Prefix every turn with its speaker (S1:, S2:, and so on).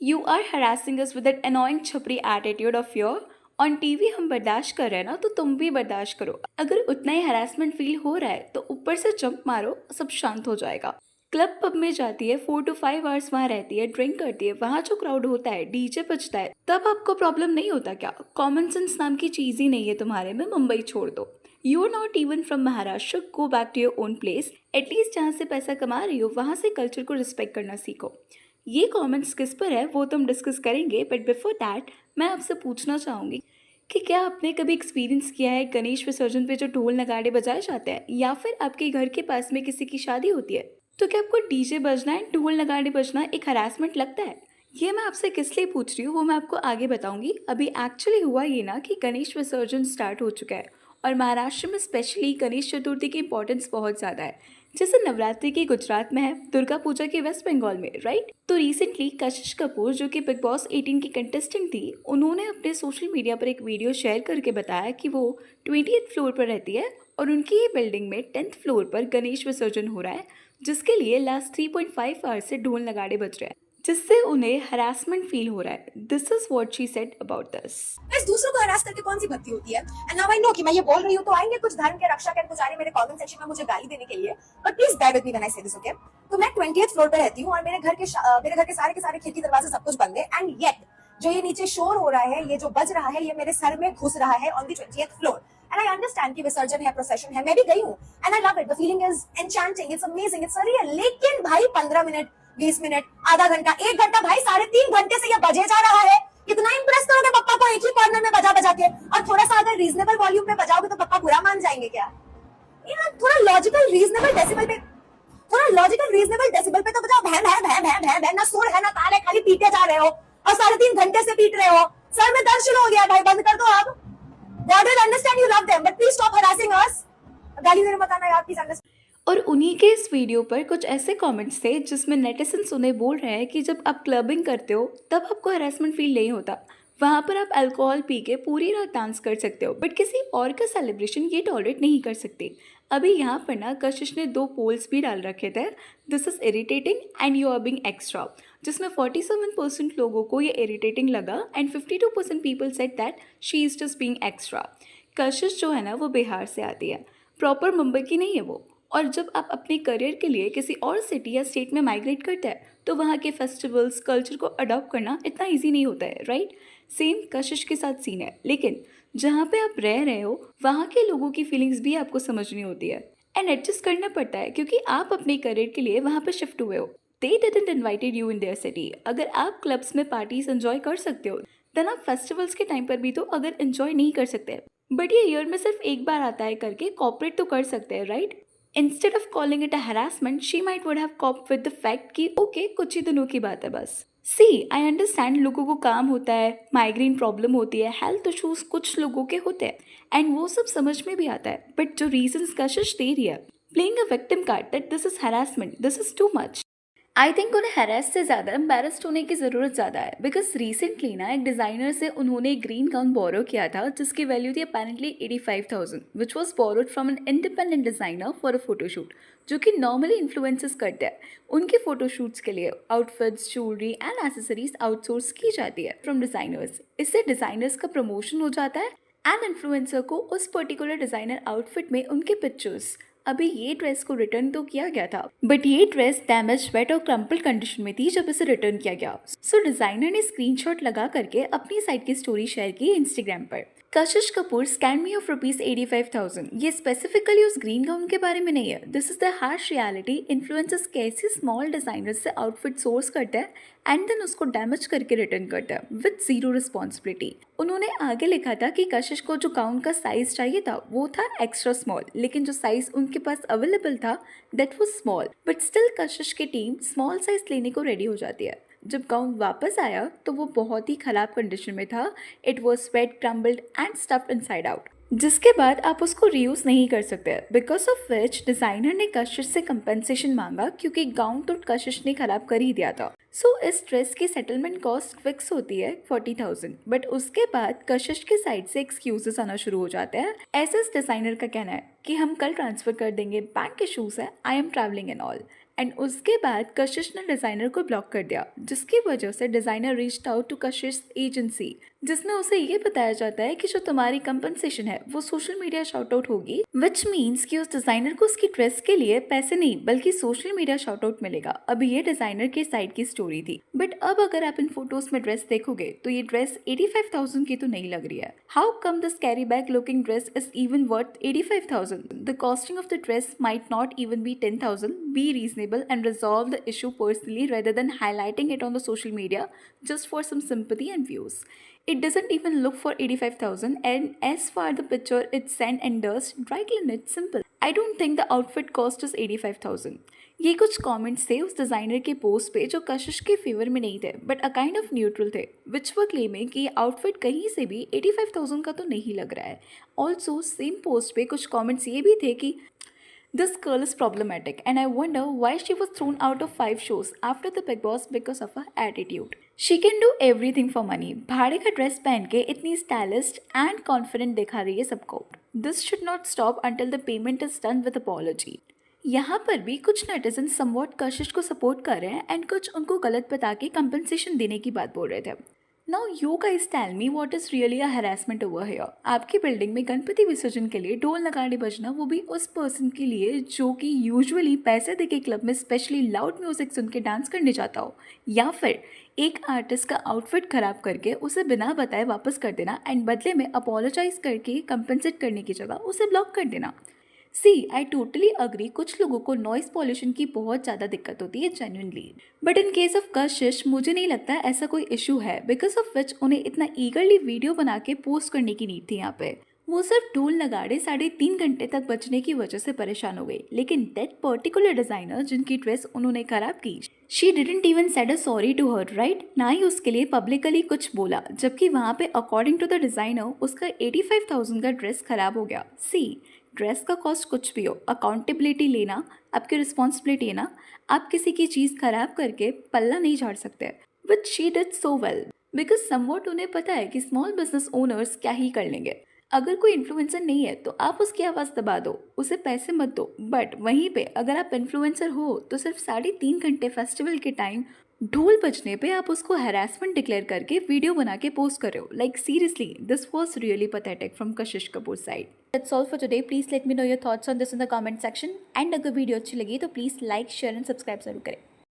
S1: You are harassing us with that annoying छपरी attitude of your. On TV हम बर्दाश्त कर रहे हैं ना, तो तुम भी बर्दाश्त करो। अगर उतना ही हरासमेंट फील हो रहा है तो ऊपर से जंप मारो, सब शांत हो जाएगा। क्लब पब में जाती है, 4 to 5 आवर्स वहाँ रहती है, ड्रिंक करती है, वहाँ जो क्राउड होता है, डीजे बजता है, तब आपको प्रॉब्लम नहीं होता क्या? कॉमन सेंस नाम की चीज ही नहीं है तुम्हारे में, मुंबई छोड़ दो। You are not even from Maharashtra, go back to your own place. At least जहाँ से पैसा कमा रही हो वहाँ से कल्चर को रिस्पेक्ट करना सीखो। ये कमेंट्स किस पर है वो तो हम डिस्कस करेंगे, बट बिफोर दैट मैं आपसे पूछना चाहूँगी कि क्या आपने कभी एक्सपीरियंस किया है गणेश विसर्जन पे जो ढोल नगाड़े बजाए जाते हैं, या फिर आपके घर के पास में किसी की शादी होती है तो क्या आपको डीजे बजना है, ढोल नगाड़े बजना एक हरासमेंट लगता है? ये मैं आपसे किस लिए पूछ रही हूँ वो मैं आपको आगे बताऊंगी। अभी एक्चुअली हुआ ये ना कि गणेश विसर्जन स्टार्ट हो चुका है और महाराष्ट्र में स्पेशली गणेश चतुर्थी की इंपॉर्टेंस बहुत ज़्यादा है। जैसे नवरात्रि की गुजरात में है, दुर्गा पूजा की वेस्ट बंगाल में, राइट? तो रिसेंटली कशिश कपूर जो कि बिग बॉस 18 की कंटेस्टेंट थी, उन्होंने अपने सोशल मीडिया पर एक वीडियो शेयर करके बताया कि वो 20th फ्लोर पर रहती है और उनकी ये बिल्डिंग में 10th फ्लोर पर गणेश विसर्जन हो रहा है, जिसके लिए लास्ट 3.5 आवर्स से ढोल नगाड़े बज रहे हैं, जिससे उन्हें हरासमेंट फील हो रहा है। This is what she said about this.
S2: बस दूसरों को हरास करके कौन सी भक्ति होती है? एंड नाउ आई नो कि मैं ये बोल रही हूँ तो आएंगे कुछ धर्म के रक्षक एंड पुजारी मेरे कमेंट सेक्शन में मुझे गाली देने के लिए, but please bear with me when I say this, okay? तो मैं 20th फ्लोर पे रहती हूँ और मेरे घर के सारे के सारे खिड़की दरवाजे सब कुछ बंद है, एंड येट जो ये नीचे शोर हो रहा है, ये जो बज रहा है, ये मेरे सर में घुस रहा है on the 20th floor. And I understand कि विसर्जन है, प्रोसेशन है, मैं भी गई हूँ and I love it, the feeling is enchanting, it's amazing, it's surreal. लेकिन भाई 15 मिनट, 20 मिनट, आधा घंटा, 1 घंटा, भाई 3.5 घंटे से ये बजे जा रहा है। कितना इंप्रेस करोगे पप्पा को एक ही कॉर्नर में बजा बजा के? और थोड़ा सा अगर रीजनेबल वॉल्यूम पे बजाओगे तो पप्पा बुरा मान जाएंगे क्या? थोड़ा लॉजिकल रीजनेबल डेसिबल पे, तो बजाओ। भैं भैं भैं भैं भैं भैं, ना सुर है ना ताल है, खाली पीटे जा रहे हो और 3.5 घंटे से पीट रहे हो। सर में दर्द शुरू हो गया भाई, बंद कर दो अब। God will understand you love them, but please stop harassing us. गाली देने मत आना यार, प्लीज अंडरस्टैंड।
S1: और उन्हीं के इस वीडियो पर कुछ ऐसे कमेंट्स थे जिसमें नेटिजन्स उन्हें बोल रहे हैं कि जब आप क्लबिंग करते हो तब आपको हरासमेंट फील नहीं होता, वहाँ पर आप अल्कोहल पी के पूरी रात डांस कर सकते हो, बट किसी और का सेलिब्रेशन ये टॉलरेट नहीं कर सकते। अभी यहाँ पर ना कशिश ने 2 पोल्स भी डाल रखे थे, this is irritating and you are being extra, जिसमें 47% लोगों को ये इरिटेटिंग लगा and 52% people said that she is just being extra. Kashish जो है ना वो बिहार से आती है, प्रॉपर मुंबई की नहीं है वो। और जब आप अपने करियर के लिए किसी और सिटी या स्टेट में माइग्रेट करते हैं तो वहाँ के फेस्टिवल्स कल्चर को अडॉप्ट करना इतना इजी नहीं होता है, राइट? सेम कशिश के साथ सीन है, लेकिन जहाँ पे आप रह रहे हो वहाँ के लोगों की फीलिंग्स भी आपको समझनी होती है एंड एडजस्ट करना पड़ता है, क्योंकि आप अपने करियर के लिए वहाँ पर शिफ्ट हुए हो। They didn't invited you in their city. अगर आप क्लब्स में पार्टीज एंजॉय कर सकते हो देन आप फेस्टिवल्स के टाइम पर भी तो अगर एंजॉय नहीं कर सकते, बट ये ईयर में सिर्फ एक बार आता है करके कॉपरेट तो कर सकते हैं, right? Instead of calling it a harassment, she might would have coped with the fact कि ओके कुछ ही दिनों की बात है बस। सी आई अंडरस्टैंड, लोगों को काम होता है, माइग्रेन प्रॉब्लम होती है, हेल्थ इशूज कुछ लोगों के होते हैं एंड वो सब समझ में भी आता है, बट जो रीजंस कशिश दे रही है, playing a victim card that this is harassment, this is too much. I think उन्हें हरास से ज़्यादा एम्बेरस्ड होने की ज़रूरत ज़्यादा है, बिकॉज रिसेंटली ना एक डिज़ाइनर से उन्होंने एक ग्रीन गाउन बोरो किया था जिसकी वैल्यू थी apparently 85,000, which was borrowed from an independent designer for a photoshoot, जो कि नॉर्मली इन्फ्लुएंसर्स करते हैं। उनके फोटोशूट्स के लिए outfits, jewellery and accessories outsource की जाती है फ्रॉम डिज़ाइनर्स। इससे डिज़ाइनर्स का प्रमोशन हो जाता है एंड इन्फ्लुएंसर को उस पर्टिकुलर डिज़ाइनर आउटफिट में उनके पिक्चर्स। अभी ये ड्रेस को रिटर्न तो किया गया था, बट ये ड्रेस डैमेज, वेट और क्रम्पल कंडीशन में थी जब इसे रिटर्न किया गया। सो डिजाइनर ने स्क्रीनशॉट लगा करके अपनी साइट की स्टोरी शेयर की इंस्टाग्राम पर। कशिश कपूर स्कैम मी ऑफ ₹85,000। ये स्पेसिफिकली उस ग्रीन गाउन के बारे में नहीं है। This is the harsh reality. Influencers कैसे स्मॉल डिजाइनर्स से आउटफिट सोर्स करते हैं एंड देन उसको डैमेज करके रिटर्न करते हैं विद जीरो रिस्पॉन्सिबिलिटी। उन्होंने आगे लिखा था कि कशिश को जो गाउन का साइज चाहिए था वो था एक्स्ट्रा स्मॉल, लेकिन जो साइज उनके पास अवेलेबल था that was small, but still कशिश की टीम स्मॉल साइज लेने को रेडी हो जाती है। जब गाउन वापस आया तो वो बहुत ही खराब कंडीशन में था। It was sweat, crumbled and stuffed inside out, जिसके बाद आप उसको रीयूज नहीं कर सकते। बिकॉज ऑफ विच डिजाइनर ने कशिश से कंपेंसेशन मांगा, क्योंकि गाउन तो कशिश ने खराब कर ही दिया था। सो इस ड्रेस की सेटलमेंट कॉस्ट फिक्स होती है 40,000, बट उसके बाद कशिश के साइड से एक्सक्यूजेस आना शुरू हो जाते हैं। ऐसे इस डिजाइनर का कहना है कि हम कल ट्रांसफर कर देंगे, बैंक इशूज है, I am travelling and all. And उसके बाद कशिश ने डिज़ाइनर को ब्लॉक कर दिया, जिसकी वजह से designer reached out to Kashish agency, जिसमें उसे ये बताया जाता है कि जो तुम्हारी कंपनसेशन है वो सोशल मीडिया शाउट आउट होगी, विच मीन्स कि उस डिज़ाइनर को उसकी ड्रेस के लिए पैसे नहीं बल्कि सोशल मीडिया शाउट आउट मिलेगा। अभी ये डिज़ाइनर के साइड की स्टोरी थी, बट अब अगर आप इन फोटोज में ड्रेस देखोगे तो ये ड्रेस 85,000 की तो नहीं लग रही है। How come this carry bag looking dress is even worth 85,000? The costing of the dress might not even be 10,000. Be reasonable and resolve the issue personally rather than highlighting it on the social media just for some sympathy and views. It doesn't even look for 85,000, and as far the picture it's sand and dust, dry clean it, simple. I don't think the outfit cost is 85,000. ये कुछ comments थे उस designer के post पे जो कशिश के favour में नहीं थे but a kind of neutral थे, विच वर क्लेमिंग कि ये आउटफिट कहीं से भी 85,000 का तो नहीं लग रहा है। ऑल्सो सेम पोस्ट पे कुछ कमेंट्स ये भी थे कि this girl is problematic and I wonder why she was thrown out of 5 shows after the Big Boss because of her attitude. She can do everything for money. भाड़े का dress पहन के इतनी स्टाइलिस्ट एंड कॉन्फिडेंट दिखा रही है सबको। This should not stop until the payment is done with apology. यहाँ पर भी कुछ नेटिजन समवॉट कशिश को सपोर्ट कर रहे हैं एंड कुछ उनको गलत बता के कंपनसेशन देने की बात बोल रहे थे। Now you guys tell me what is really a harassment over here. आपकी बिल्डिंग में गणपति विसर्जन के लिए ढोल नगाड़े बजना, वो भी उस पर्सन के लिए जो कि यूजुअली पैसे देके क्लब में स्पेशली लाउड म्यूजिक सुन के डांस करने जाता हो, या फिर एक आर्टिस्ट का आउटफिट खराब करके उसे बिना बताए वापस कर देना एंड बदले में अपोलोजाइज करके कंपनसेट करने की जगह उसे ब्लॉक कर देना। सी आई टोटली अग्री, कुछ लोगों को नॉइस पॉल्यूशन की बहुत ज़्यादा दिक्कत होती है genuinely, but in case of कशिश मुझे नहीं लगता ऐसा कोई इशू है बिकॉज ऑफ विच उन्हें इतना ईगरली वीडियो बना के पोस्ट करने की नीड थी। यहाँ पे वो सिर्फ ढोल नगाड़े 3.5 घंटे तक बजने की वजह से परेशान हो गई, लेकिन दैट पर्टिकुलर डिजाइनर जिनकी ड्रेस उन्होंने खराब की, she didn't even said a sorry to her, right? ना ही उसके लिए पब्लिकली कुछ बोला, जबकि वहाँ पे अकॉर्डिंग टू द डिजाइनर उसका 85,000 का ड्रेस खराब हो गया। सी ड्रेस का कॉस्ट कुछ भी हो, अकाउंटेबिलिटी लेना आपकी रिस्पॉन्सिबिलिटी है ना। आप किसी की चीज़ खराब करके पल्ला नहीं झाड़ सकते, but she did so well because somewhat उन्हें पता है कि स्मॉल बिजनेस ओनर्स क्या ही कर लेंगे। अगर कोई इन्फ्लुएंसर नहीं है तो आप उसकी आवाज़ दबा दो, उसे पैसे मत दो, बट वहीं पे अगर आप इन्फ्लुएंसर हो तो सिर्फ 3.5 घंटे फेस्टिवल के टाइम ढोल बजने पे आप उसको हैरासमेंट डिक्लेयर करके वीडियो बना के पोस्ट कर रहे हो। Like seriously this was really pathetic from Kashish Kapoor side. That's all for today. Please let me know your thoughts on this in the comment section, and अगर वीडियो अच्छी लगी तो please like share and subscribe जरूर करें।